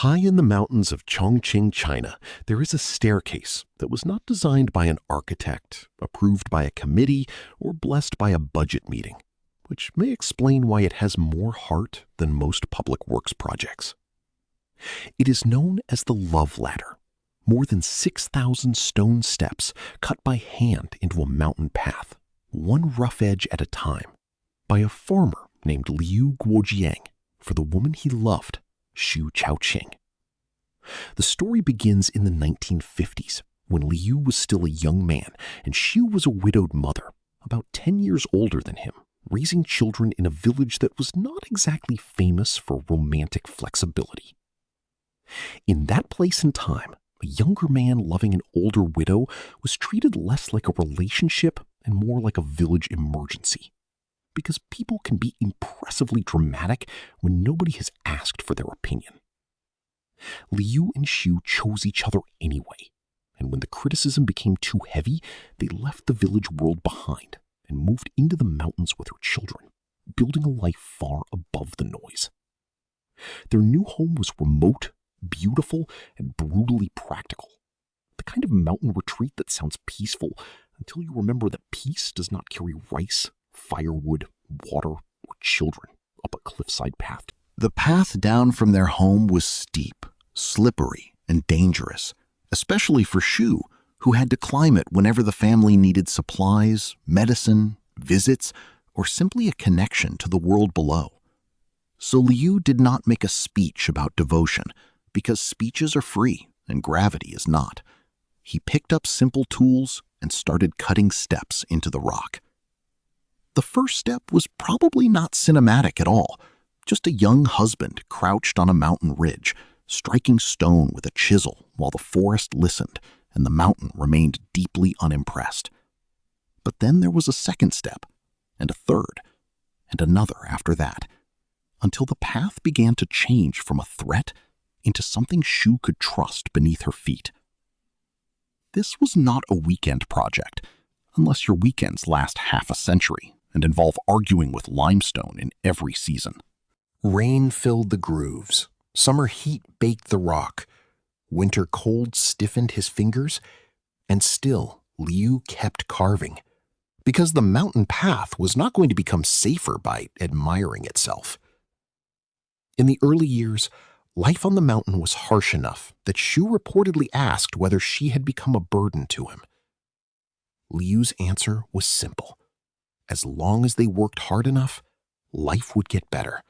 High in the mountains of Chongqing, China, there is a staircase that was not designed by an architect, approved by a committee, or blessed by a budget meeting, which may explain why it has more heart than most public works projects. It is known as the Love Ladder, more than 6,000 stone steps cut by hand into a mountain path, one rough edge at a time, by a farmer named Liu Guojiang for the woman he loved, Chaoqing. The story begins in the 1950s when Liu was still a young man and Xu was a widowed mother, about 10 years older than him, raising children in a village that was not exactly famous for romantic flexibility. In that place and time, a younger man loving an older widow was treated less like a relationship and more like a village emergency, because people can be impressively dramatic when nobody has asked for their opinion. Liu and Xu chose each other anyway, and when the criticism became too heavy, they left the village world behind and moved into the mountains with her children, building a life far above the noise. Their new home was remote, beautiful, and brutally practical. The kind of mountain retreat that sounds peaceful until you remember that peace does not carry rice, firewood, water, or children up a cliffside path. The path down from their home was steep, slippery, and dangerous, especially for Xu, who had to climb it whenever the family needed supplies, medicine, visits, or simply a connection to the world below. So Liu did not make a speech about devotion, because speeches are free and gravity is not. He picked up simple tools and started cutting steps into the rock. The first step was probably not cinematic at all, just a young husband crouched on a mountain ridge, striking stone with a chisel while the forest listened and the mountain remained deeply unimpressed. But then there was a second step, and a third, and another after that, until the path began to change from a threat into something Xu could trust beneath her feet. This was not a weekend project, unless your weekends last half a century and involve arguing with limestone in every season. Rain filled the grooves, summer heat baked the rock, winter cold stiffened his fingers, and still Liu kept carving, because the mountain path was not going to become safer by admiring itself. In the early years, life on the mountain was harsh enough that Xu reportedly asked whether she had become a burden to him. Liu's answer was simple. As long as they worked hard enough, life would get better.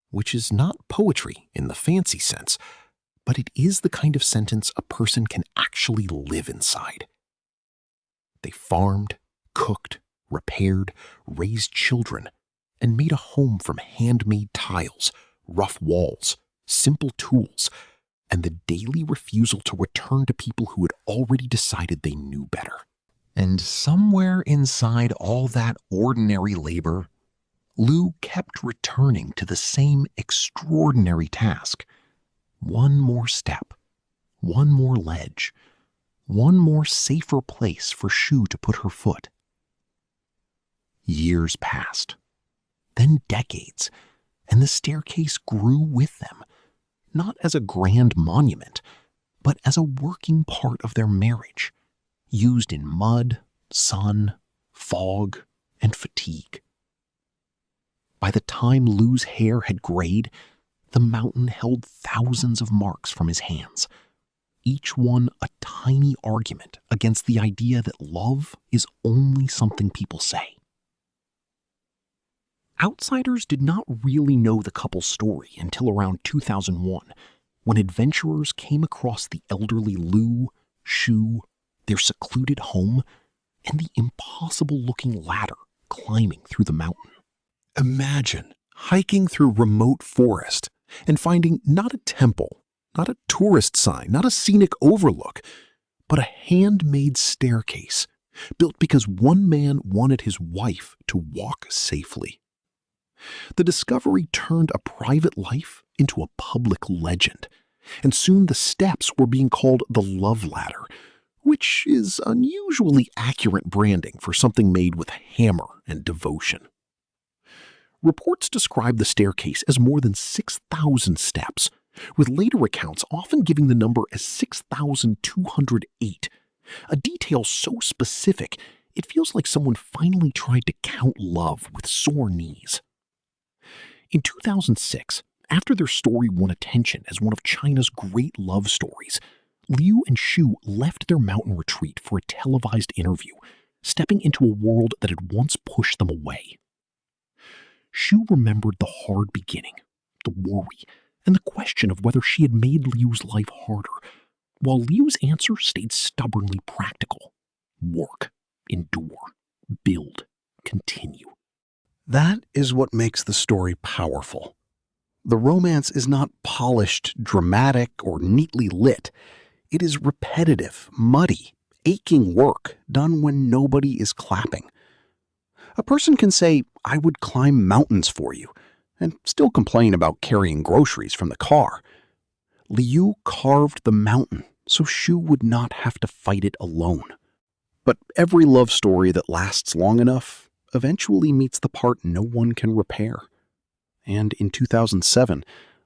Which is not poetry in the fancy sense, but it is the kind of sentence a person can actually live inside. They farmed, cooked, repaired, raised children, and made a home from handmade tiles, rough walls, simple tools, and the daily refusal to return to people who had already decided they knew better. And somewhere inside all that ordinary labor, Liu kept returning to the same extraordinary task. One more step, one more ledge, one more safer place for Xu to put her foot. Years passed, then decades, and the staircase grew with them, not as a grand monument, but as a working part of their marriage, used in mud, sun, fog, and fatigue. By the time Liu's hair had grayed, the mountain held thousands of marks from his hands, each one a tiny argument against the idea that love is only something people say. Outsiders did not really know the couple's story until around 2001, when adventurers came across the elderly Liu, Xu, their secluded home, and the impossible-looking ladder climbing through the mountain. Imagine hiking through remote forest and finding not a temple, not a tourist sign, not a scenic overlook, but a handmade staircase built because one man wanted his wife to walk safely. The discovery turned a private life into a public legend, and soon the steps were being called the Love Ladder, which is unusually accurate branding for something made with hammer and devotion. Reports describe the staircase as more than 6,000 steps, with later accounts often giving the number as 6,208, a detail so specific it feels like someone finally tried to count love with sore knees. In 2006, after their story won attention as one of China's great love stories, Liu and Xu left their mountain retreat for a televised interview, stepping into a world that had once pushed them away. Xu remembered the hard beginning, the worry, and the question of whether she had made Liu's life harder, while Liu's answer stayed stubbornly practical. Work, endure, build, continue. That is what makes the story powerful. The romance is not polished, dramatic, or neatly lit. It is repetitive, muddy, aching work done when nobody is clapping. A person can say, "I would climb mountains for you," and still complain about carrying groceries from the car. Liu carved the mountain so Xu would not have to fight it alone. But every love story that lasts long enough eventually meets the part no one can repair. And in 2007,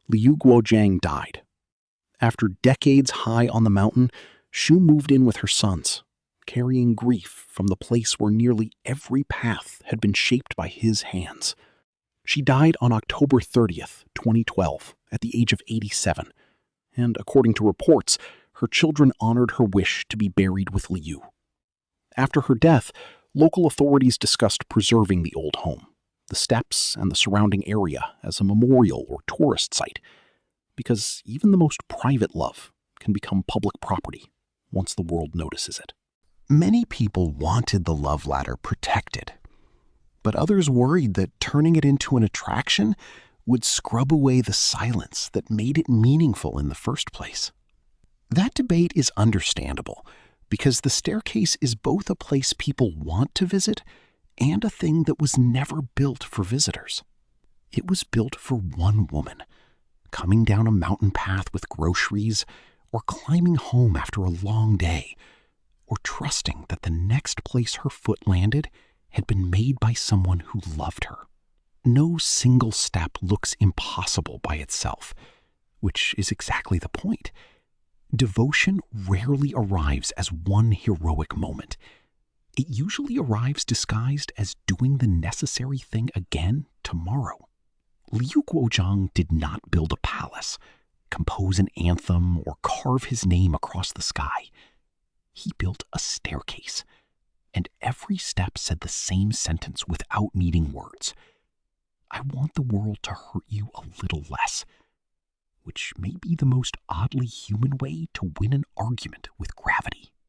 Liu Guojiang died. After decades high on the mountain, Xu moved in with her sons, carrying grief from the place where nearly every path had been shaped by his hands. She died on October 30th, 2012, at the age of 87, and according to reports, her children honored her wish to be buried with Liu. After her death, local authorities discussed preserving the old home, the steps and the surrounding area as a memorial or tourist site, because even the most private love can become public property once the world notices it. Many people wanted the love ladder protected, but others worried that turning it into an attraction would scrub away the silence that made it meaningful in the first place. That debate is understandable, because the staircase is both a place people want to visit and a thing that was never built for visitors. It was built for one woman, coming down a mountain path with groceries, or climbing home after a long day, or trusting that the next place her foot landed had been made by someone who loved her. No single step looks impossible by itself, which is exactly the point. Devotion rarely arrives as one heroic moment. It usually arrives disguised as doing the necessary thing again tomorrow. Liu Guojiang did not build a palace, compose an anthem, or carve his name across the sky. He built a staircase, and every step said the same sentence without needing words. I want the world to hurt you a little less, which may be the most oddly human way to win an argument with gravity.